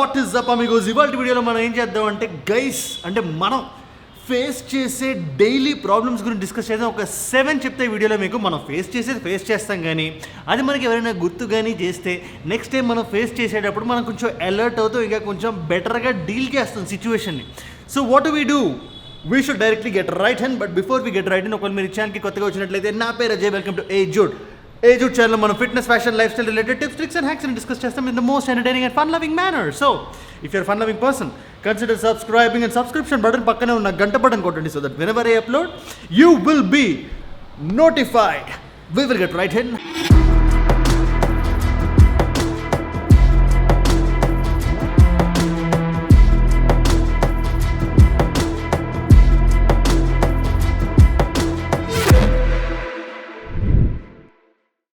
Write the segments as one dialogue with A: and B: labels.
A: What is up Amigos, ఇవాళ వీడియోలో మనం ఏం చేద్దాం అంటే గైస్, అంటే మనం ఫేస్ చేసే డైలీ ప్రాబ్లమ్స్ గురించి డిస్కస్ చేద్దాం. ఒక 7 చెప్తే ఈ వీడియోలో మీకు. మనం ఫేస్ చేస్తాం, కానీ అది మనకి ఎవరైనా గుర్తు కానీ చేస్తే నెక్స్ట్ టైం మనం ఫేస్ చేసేటప్పుడు మనం కొంచెం అలర్ట్ అవుతాం, ఇంకా కొంచెం బెటర్గా డీల్ చేస్తాం సిచ్యువేషన్ని. So what we do, we should directly get right hand. But before we get right hand, ఒకవేళ మీరు ఛానల్కి కొత్తగా వచ్చినట్లయితే, నా పేరు Ajay, welcome to Aye Jude. Aye Jude ఛానల్లో మనం fitness, fashion, life style related tips, tricks and hacks discuss చేస్తాం in the most entertaining and fun loving manner. So if your fun loving person, consider subscribing and subscription button పక్కనే ఉన్న గంట button కొట్టండి, so that whenever I upload you will be notified. We will get right in.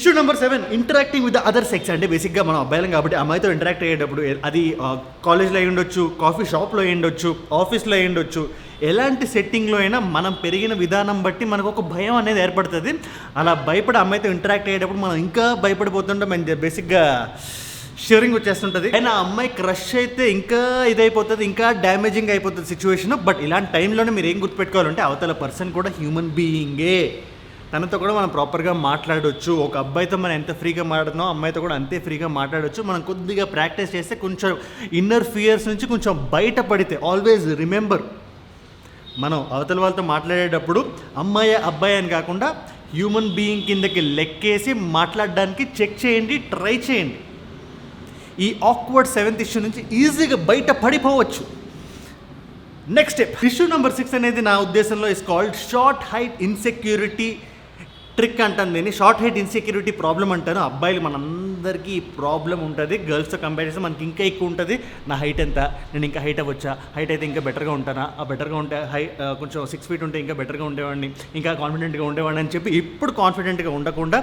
A: Issue number 7, interacting with the other sex. అంటే బేసిక్గా మనం అబ్బాయిలం కాబట్టి అమ్మాయితో interact అయ్యేటప్పుడు, అది కాలేజ్లో అయ్యి ఉండొచ్చు, కాఫీ షాప్లో అయ్యి ఉండొచ్చు, ఆఫీస్లో అయ్యి ఉండొచ్చు, ఎలాంటి సెట్టింగ్లో అయినా మనం పెరిగిన విధానం బట్టి మనకు ఒక భయం అనేది ఏర్పడుతుంది. అలా భయపడి అమ్మాయితో ఇంటరాక్ట్ అయ్యేటప్పుడు మనం ఇంకా భయపడిపోతుంటాం, మన బేసిక్గా షివరింగ్ వచ్చేస్తుంటుంది. అయినా అమ్మాయి క్రష్ అయితే ఇంకా ఇదైపోతుంది, ఇంకా డ్యామేజింగ్ అయిపోతుంది సిచ్యువేషన్. బట్ ఇలాంటి టైంలోనే మీరు ఏం గుర్తుపెట్టుకోవాలంటే, అవతల పర్సన్ కూడా హ్యూమన్ బీయింగే, తనతో కూడా మనం ప్రాపర్గా మాట్లాడవచ్చు. ఒక అబ్బాయితో మనం ఎంత ఫ్రీగా మాట్లాడుతున్నామో అమ్మాయితో కూడా అంతే ఫ్రీగా మాట్లాడవచ్చు. మనం కొద్దిగా ప్రాక్టీస్ చేస్తే కొంచెం ఇన్నర్ ఫియర్స్ నుంచి కొంచెం బయటపడితే, ఆల్వేస్ రిమెంబర్, మనం అవతల వాళ్ళతో మాట్లాడేటప్పుడు అమ్మాయి అబ్బాయి అని కాకుండా హ్యూమన్ బీయింగ్ కిందకి లెక్కేసి మాట్లాడడానికి చెక్ చేయండి, ట్రై చేయండి. ఈ ఆక్వర్డ్ 7th ఇష్యూ నుంచి ఈజీగా బయట పడిపోవచ్చు. నెక్స్ట్ స్టెప్, ఇష్యూ నెంబర్ 6 అనేది నా ఉద్దేశంలో is called short height insecurity trick అంటాను. నేను షార్ట్ హైట్ ఇన్సెక్యూరిటీ ప్రాబ్లం అంటాను. అబ్బాయిలు మనందరికీ ఈ ప్రాబ్లం ఉంటుంది. గర్ల్స్తో కంపేర్ చేస్తే మనకి ఇంకా ఎక్కువ ఉంటుంది. నా హైట్ ఎంత, నేను ఇంకా హైట్ అవ్వచ్చా, హైట్ అయితే ఇంకా బెటర్గా ఉంటానా, ఆ బెటర్గా ఉంటే కొంచెం 6 feet ఉంటే ఇంకా బెటర్గా ఉండేవాడిని, ఇంకా కాన్ఫిడెంట్గా ఉండేవాడిని అని చెప్పి ఇప్పుడు కాన్ఫిడెంట్గా ఉండకుండా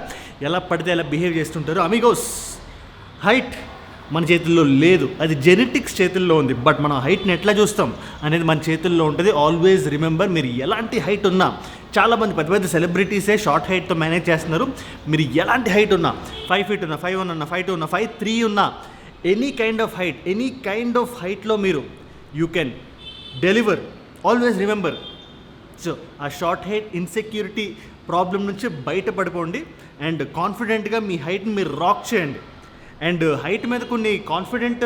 A: ఎలా పడితే ఎలా బిహేవ్ చేస్తుంటారు. అమిగోస్, హైట్ మన చేతుల్లో లేదు, అది జెనెటిక్స్ చేతుల్లో ఉంది. బట్ మనం హైట్ని ఎట్లా చూస్తాం అనేది మన చేతుల్లో ఉంటుంది. ఆల్వేస్ రిమెంబర్, మీరు ఎలాంటి హైట్ ఉన్నా, చాలామంది పెద్ద పెద్ద సెలబ్రిటీసే షార్ట్ హైట్తో మేనేజ్ చేస్తున్నారు. మీరు ఎలాంటి హైట్ ఉన్నా, 5 feet ఉన్నా, 5'1" ఉన్నా, 5'2" ఉన్నా, 5'3" ఉన్నా, ఎనీ కైండ్ ఆఫ్ హైట్లో మీరు you can deliver. Always remember. So ఆ షార్ట్ హైట్ ఇన్సెక్యూరిటీ ప్రాబ్లం నుంచి బయటపడిపోండి అండ్ కాన్ఫిడెంట్గా మీ హైట్ని మీరు రాక్ చేయండి. అండ్ హైట్ మీద కొన్ని కాన్ఫిడెంట్,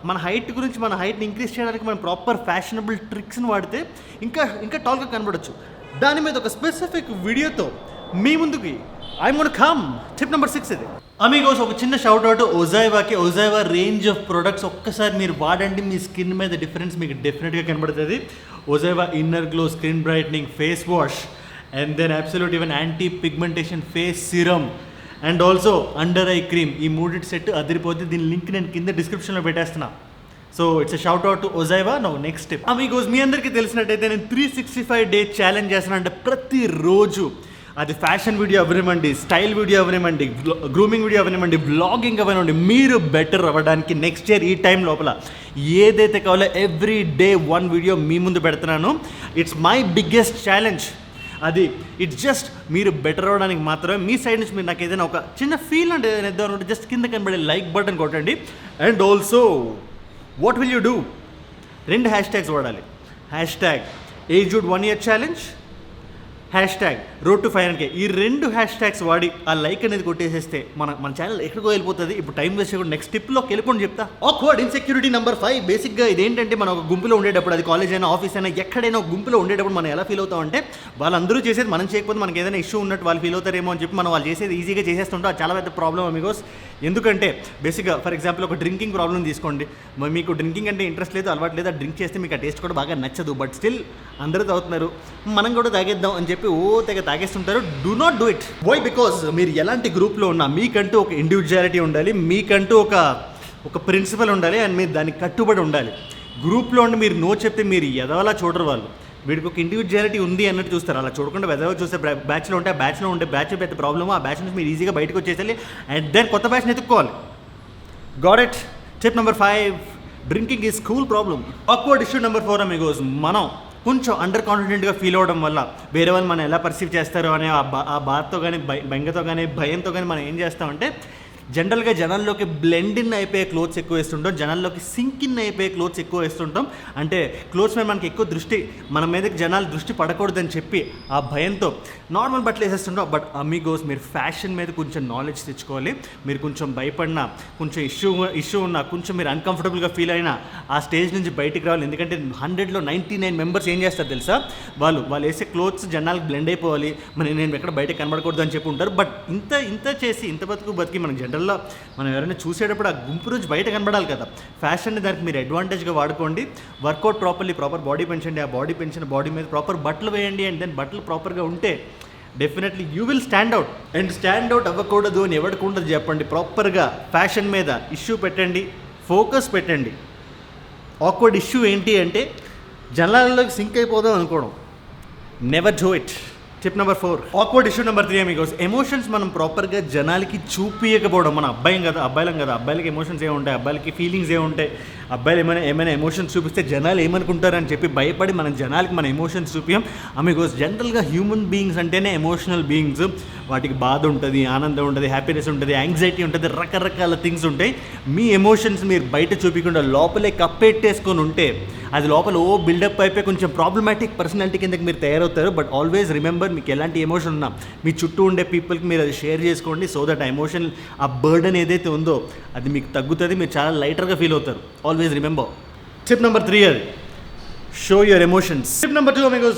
A: మన హైట్ గురించి, మన హైట్ని ఇంక్రీజ్ చేయడానికి మనం ప్రాపర్ ఫ్యాషనబుల్ ట్రిక్స్ని వాడితే ఇంకా టాల్గా కనబడచ్చు. దాని మీద ఒక స్పెసిఫిక్ వీడియోతో మీ ముందుకి I'm gonna come. Tip number 6 ఇది. అమిగోస్, ఒక చిన్న షౌట్ అవుట్ ఒజైవాకి. ఒజైవా రేంజ్ ఆఫ్ ప్రొడక్ట్స్ ఒక్కసారి మీరు వాడండి, మీ స్కిన్ మీద డిఫరెన్స్ మీకు డెఫినెట్గా కనబడుతుంది. Ozaiva inner glow, skin brightening face wash, and then absolute even anti pigmentation face serum, and also under eye cream. ఈ 3 సెట్ అదిరిపోతే. దీని లింక్ నేను కింద డిస్క్రిప్షన్లో పెట్టేస్తున్నా. So it's a shout out to Ozaiva. No next step. Amigos, మీ అందరికీ తెలిసినట్టయితే నేను 365 days ఛాలెంజ్ చేస్తున్నాను. అంటే ప్రతిరోజు, అది ఫ్యాషన్ వీడియో అవ్వనివ్వండి, స్టైల్ వీడియో అవ్వనివ్వండి, గ్రూమింగ్ వీడియో అవ్వనివ్వండి, వ్లాగింగ్ అవ్వనివ్వండి, మీరు బెటర్ అవ్వడానికి నెక్స్ట్ ఇయర్ ఈ టైం లోపల ఏదైతే కావాలో ఎవ్రీ డే 1 వీడియో మీ ముందు పెడుతున్నాను. It's my biggest challenge. అది ఇట్స్ జస్ట్ మీరు బెటర్ అవ్వడానికి మాత్రమే. మీ సైడ్ నుంచి మీరు నాకు ఏదైనా ఒక చిన్న ఫీల్ అంటే ఏదైనా ఇద్దాం అనుకుంటే జస్ట్ కింద కనబడే లైక్ బటన్ కొట్టండి. And also what will you do, 2 హ్యాష్ట్యాగ్స్ వాడాలి. #Aye Jude 1 year challenge, #Road to 500K. ఈ 2 హ్యాష్ట్యాగ్స్ వాడి ఆ లైక్ అనేది కొట్టేసేస్తే మన ఛానల్ ఎక్కడికో వెళ్ళిపోతుంది. ఇప్పుడు టైం వేస్ట్ చేయకుండా నెక్స్ట్ టిప్లోకి వెళ్ళిపోండి చెప్తా. Awkward insecurity number 5. బేసిక్గా ఇదేంటంటే, మనం ఒక గుంపులో ఉండేటప్పుడు, అది కాలేజ్ అయినా ఆఫీస్ అయినా ఎక్కడైనా ఒక గుంపులో ఉండేటప్పుడు మనం ఎలా ఫీల్ అవుతాం అంటే, వాళ్ళందరూ చేసేది మనం చేయకపోతే మనకి ఏదైనా ఇష్యూ ఉన్నట్టు వాళ్ళు ఫీల్ అవుతారేమో అని చెప్పి మనం వాళ్ళు చేసేది ఈజీగా చేసేస్తుంటాం. అది చాలా పెద్ద ప్రాబ్లం అమిగోస్. ఎందుకంటే బేసిక్గా ఫర్ ఎగ్జాంపుల్ ఒక డ్రింకింగ్ ప్రాబ్లం తీసుకోండి. మీకు డ్రింకింగ్ అంటే ఇంట్రెస్ట్ లేదు, అలవాటు లేదు, డ్రింక్ చేస్తే మీకు ఆ టేస్ట్ కూడా బాగా నచ్చదు. బట్ స్టిల్ అందరూ తాగుతున్నారు, మనం కూడా తాగేద్దాం అని చెప్పి తెగ తాగేస్తుంటారు. Do not do it. Why? Because మీరు ఎలాంటి గ్రూప్లో ఉన్నా మీకంటూ ఒక ఇండివిజువాలిటీ ఉండాలి, మీకంటూ ఒక ప్రిన్సిపల్ ఉండాలి, అండ్ మీరు దానికి కట్టుబడి ఉండాలి. గ్రూప్లో ఉండి మీరు నో చెప్తే మీరు ఎదవలా చూడరు. వాళ్ళు వీడికి ఒక ఇండివిజువాలిటీ ఉంది అన్నట్టు చూస్తారు. అలా చూడకుండా వెదవ చూస్తే బ్యాచ్లో ఉంటే ఆ బ్యాచ్లో ఉండే బ్యాచ్ పెద్ద ప్రాబ్లము. ఆ బ్యాచ్ నుంచి మీరు ఈజీగా బయటకు వచ్చేసేయాలి అండ్ దెన్ కొత్త బ్యాచ్ని ఎత్తుక్కోవాలి. Got it. Tip number 5, drinking is cool problem. Awkward issue number 4 amigos. మనం కొంచెం అండర్ కాన్ఫిడెంట్గా ఫీల్ అవ్వడం వల్ల వేరే వాళ్ళు మనం ఎలా పర్సీవ్ చేస్తారో అనే ఆ బాధతో కానీ, బెంగతో కానీ, భయంతో కానీ మనం ఏం చేస్తామంటే జనరల్గా జనాల్లోకి బ్లెండ్ ఇన్ అయిపోయే క్లోత్స్ ఎక్కువ వేస్తుంటాం, జనాల్లోకి సింక్ ఇన్ అయిపోయే క్లోత్స్ ఎక్కువ వేస్తుంటాం. అంటే క్లోత్స్ మీద మనకి ఎక్కువ దృష్టి, మన మీదకి జనాలు దృష్టి పడకూడదని చెప్పి ఆ భయంతో నార్మల్ బట్టలు వేసేస్తుంటాం. బట్ అమిగోస్, మీరు ఫ్యాషన్ మీద కొంచెం నాలెడ్జ్ తెచ్చుకోవాలి. మీరు కొంచెం భయపడినా, కొంచెం ఇష్యూ ఉన్నా, కొంచెం మీరు అన్కంఫర్టబుల్గా ఫీల్ అయినా ఆ స్టేజ్ నుంచి బయటికి రావాలి. ఎందుకంటే 100లో 99 మెంబర్స్ ఏం చేస్తారు తెలుసా, వాళ్ళు వేసే క్లోత్స్ జనాలకు బ్లెండ్ అయిపోవాలి, నేను ఎక్కడ బయట కనబడకూడదు అని చెప్పి ఉంటారు. బట్ ఇంత చేసి ఇంత బతికి మనం జనరల్లో మనం ఎవరైనా చూసేటప్పుడు ఆ గుంపు నుంచి బయట కనబడాలి కదా. ఫ్యాషన్ని దానికి మీరు అడ్వాంటేజ్గా వాడుకోండి. వర్కౌట్ ప్రాపర్ బాడీ పెంచండి. ఆ బాడీ పెంచిన బాడీ మీద ప్రాపర్ బట్టలు వేయండి. అండ్ దెన్ బట్టలు ప్రాపర్గా ఉంటే definitely you will stand out. And stand out అవ్వకూడదు అని ఎవరికి ఉండదు చెప్పండి. ప్రాపర్గా ఫ్యాషన్ మీద ఇష్యూ పెట్టండి, ఫోకస్ పెట్టండి. ఆక్వర్డ్ ఇష్యూ ఏంటి అంటే జనాలలోకి సింక్ అయిపోదాం అనుకోవడం. Never do it. Tip number 4. Awkward issue number 3 Amigos, emotions మనం ప్రాపర్గా జనాలకి చూపించకపోవడం. మన అబ్బాయిలం కదా, అబ్బాయిలకి ఎమోషన్స్ ఏముంటాయి, అబ్బాయిలకి ఫీలింగ్స్ ఏముంటాయి. అబ్బాయిలు ఏమైనా ఎమోషన్స్ చూపిస్తే జనాలు ఏమనుకుంటారని చెప్పి భయపడి మనం జనాలకి మన ఎమోషన్స్ చూపించాం. అమిగోస్, జనరల్గా హ్యూమన్ బీయింగ్స్ అంటేనే ఎమోషనల్ బీయింగ్స్. వాటికి బాధ ఉంటుంది, ఆనందం ఉంటుంది, హ్యాపీనెస్ ఉంటుంది, యాంగ్జైటీ ఉంటుంది, రకరకాల థింగ్స్ ఉంటాయి. మీ ఎమోషన్స్ మీరు బయట చూపించకుండా లోపలే కప్పెట్టేసుకొని ఉంటే అది లోపల బిల్డప్ అయిపోయి కొంచెం ప్రాబ్లమాటిక్ పర్సనాలిటీ కిందకి మీరు తయారవుతారు. బట్ ఆల్వేస్ రిమెంబర్, మీకు ఎలాంటి ఎమోషన్ ఉన్నా మీ చుట్టూ ఉండే పీపుల్కి మీరు అది షేర్ చేసుకోండి. సో దట్ ఆ ఎమోషన్, ఆ బర్డన్ ఏదైతే ఉందో అది మీకు తగ్గుతుంది, మీరు చాలా లైటర్గా ఫీల్ అవుతారు. Always remember. టిప్ నెంబర్ 3 అది, show your emotions. Tip number 2 మీకు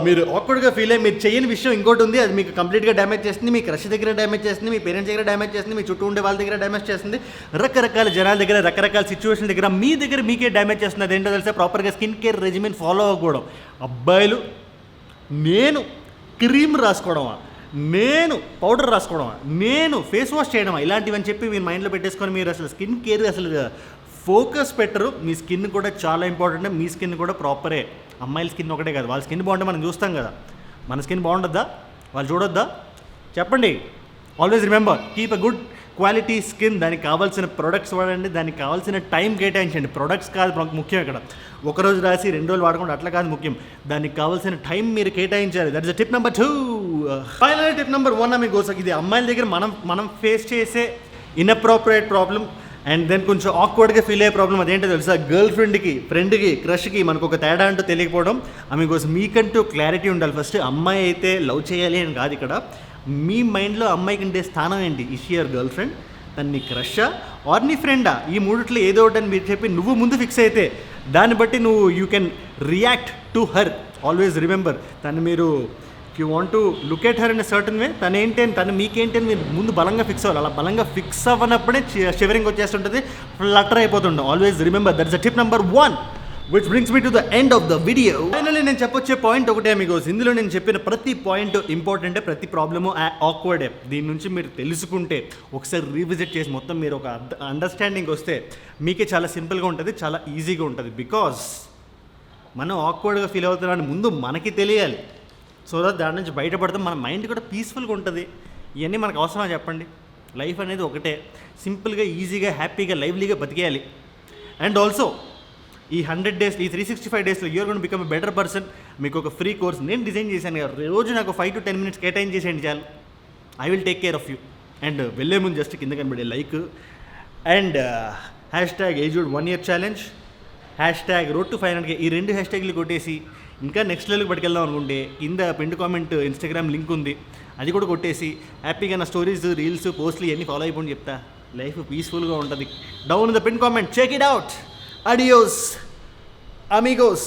A: మీరు ఆక్వర్డ్గా ఫీల్ అయ్యి మీరు చేయని విషయం ఇంకోటి ఉంది, అది మీకు కంప్లీట్గా డ్యామేజ్ చేస్తుంది. మీ క్రష్ దగ్గర డ్యామేజ్ చేస్తుంది, మీ పేరెంట్స్ దగ్గర డ్యామేజ్ చేస్తుంది, మీ చుట్టూ ఉండే వాళ్ళ దగ్గర డ్యామేజ్ చేస్తుంది, రకరకాల జనాల దగ్గర, రకరకాల సిచ్యువేషన్ దగ్గర మీ దగ్గర మీకే డ్యామేజ్ చేస్తుంది. అదేంటో తెలిసే, ప్రాపర్గా స్కిన్ కేర్ రెజిమెన్ ఫాలో అవ్వకూడదు. అబ్బాయిలు, నేను క్రీమ్ రాసుకోవడమా, నేను పౌడర్ రాసుకోవడమా, నేను ఫేస్ వాష్ చేయడమా, ఇలాంటివని చెప్పి మీరు మైండ్లో పెట్టేసుకొని మీరు అసలు స్కిన్ కేర్ అసలు ఫోకస్ పెట్టరు. మీ స్కిన్ కూడా చాలా ఇంపార్టెంట్. మీ స్కిన్ కూడా ప్రాపరే. అమ్మాయిల స్కిన్ ఒకటే కాదు, వాళ్ళ స్కిన్ బాగుంటే మనం చూస్తాం కదా. మన స్కిన్ బాగుండద్దా, వాళ్ళు చూడొద్దా చెప్పండి. Always remember, keep a good quality skin. దానికి కావాల్సిన ప్రొడక్ట్స్ వాడండి, దానికి కావాల్సిన టైం కేటాయించండి. ప్రొడక్ట్స్ కాదు ముఖ్యం ఇక్కడ, ఒకరోజు రాసి 2 రోజులు వాడకుండా అట్లా కాదు ముఖ్యం. దానికి కావాల్సిన టైం మీరు కేటాయించాలి. That is tip number 2. Final tip number 1 మీకు ఇది అమ్మాయిల దగ్గర మనం ఫేస్ చేసే ఇన్అప్రోప్రియేట్ ప్రాబ్లం అండ్ దెన్ కొంచెం ఆక్వర్డ్గా ఫీల్ అయ్యే ప్రాబ్లం. అదేంటో తెలుసా, గర్ల్ ఫ్రెండ్కి క్రష్కి మనకు ఒక తేడా అంటూ తెలియకపోవడం. ఆమె కోసం మీకంటూ క్లారిటీ ఉండాలి. ఫస్ట్ అమ్మాయి అయితే లవ్ చేయాలి అని కాదు ఇక్కడ, మీ మైండ్లో అమ్మాయికి ఉండే స్థానం ఏంటి? ఇష్ యువర్ గర్ల్ ఫ్రెండ్, తను నీ క్రషా ఆర్ నీ ఫ్రెండా? ఈ మూడిట్లో ఏదో ఒకటి అని మీరు చెప్పి నువ్వు ముందు ఫిక్స్ అయితే దాన్ని బట్టి నువ్వు you can react to her. Always remember, తను మీరు you want to look at her in a certain way, తను మీకేంటి అని మీరు ముందు బలంగా ఫిక్స్ అవ్వాలి. అలా బలంగా ఫిక్స్ అవ్వనప్పుడే షివరింగ్ వచ్చేస్తుంటుంది, ఫ్లటర్ అయిపోతుంటాం. Always remember, that is the tip number 1. Which brings me to the end of the video. Finally నేను చెప్పొచ్చే పాయింట్ ఒకటే మీకు, ఇందులో నేను చెప్పిన ప్రతి పాయింట్ ఇంపార్టెంటే, ప్రతి ప్రాబ్లము ఆక్వర్డే. దీని నుంచి మీరు తెలుసుకుంటే, ఒకసారి రీవిజిట్ చేసి మొత్తం మీరు ఒక అండర్స్టాండింగ్ వస్తే మీకే చాలా సింపుల్గా ఉంటుంది, చాలా ఈజీగా ఉంటుంది. బికాస్ మనం ఆక్వర్డ్గా ఫీల్ అవుతున్నామని ముందు మనకి తెలియాలి. సో దాని నుంచి బయటపడతాం, మన మైండ్ కూడా పీస్ఫుల్గా ఉంటుంది. ఇవన్నీ మనకు అవసరమా చెప్పండి? లైఫ్ అనేది ఒకటే, సింపుల్గా ఈజీగా హ్యాపీగా లైవ్లీగా బతికేయాలి. అండ్ ఆల్సో ఈ 100 డేస్, ఈ 365 డేస్లో you're gonna become a better person. మీకు ఒక ఫ్రీ కోర్స్ నేను డిజైన్ చేశాను కదా, రోజు నాకు 5 to 10 minutes కేటాయించేసేయండి చాలు. I will take care of you. And వెళ్ళే ముందు జస్ట్ కింద కనబడే like and #Aye Jude 1 year challenge, #road to 500K, ఈ 2 హ్యాష్ట్యాగ్లు కొట్టేసి ఇంకా నెక్స్ట్ లెవెల్కి పట్టుకెళ్దాం అనుకుంటే కింద పిన్ కామెంట్ ఇన్స్టాగ్రామ్ లింక్ ఉంది, అది కూడా కొట్టేసి హ్యాపీగా నా స్టోరీస్, రీల్స్, పోస్ట్లు ఇవన్నీ ఫాలో అయిపోయి చెప్తా. లైఫ్ పీస్ఫుల్గా ఉంటుంది. Down the pin comment, check it out. Adios, amigos.